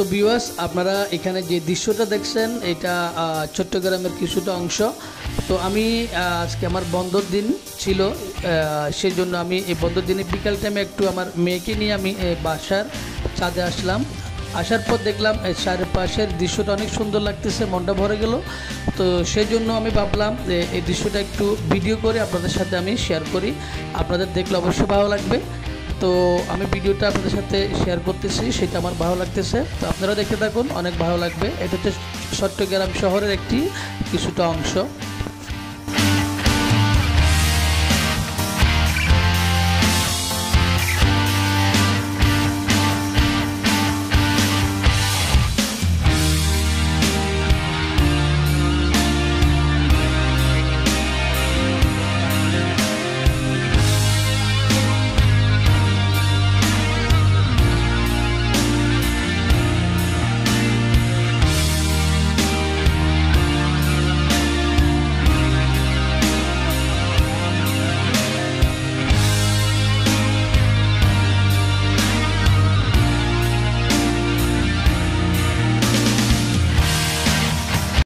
তো ভিউয়ার্স, আপনারা এখানে যে দৃশ্যটা দেখছেন এটা চট্টগ্রামের কিছুটা অংশ। তো আমি আজকে আমার বন্ধর দিন ছিল, সেই জন্য আমি এই বন্ধর দিনে বিকাল টাইমে একটু আমার মেয়েকে নিয়ে আমি বাসার ছাদে আসলাম। আসার পর দেখলাম চারপাশের দৃশ্যটা অনেক সুন্দর লাগতেছে, মনটা ভরে গেল। তো সেই জন্য আমি ভাবলাম যে এই দৃশ্যটা একটু ভিডিও করে আপনাদের সাথে আমি শেয়ার করি, আপনাদের দেখলে অবশ্যই ভালো লাগবে। তো আমি ভিডিওটা আপনাদের সাথে শেয়ার করতেছি, সেটা আমার ভালো লাগতেছে, তো আপনারা দেখতে থাকুন, অনেক ভালো লাগবে। এটা হচ্ছে চট্টগ্রাম শহরের একটি কিছুটা অংশ।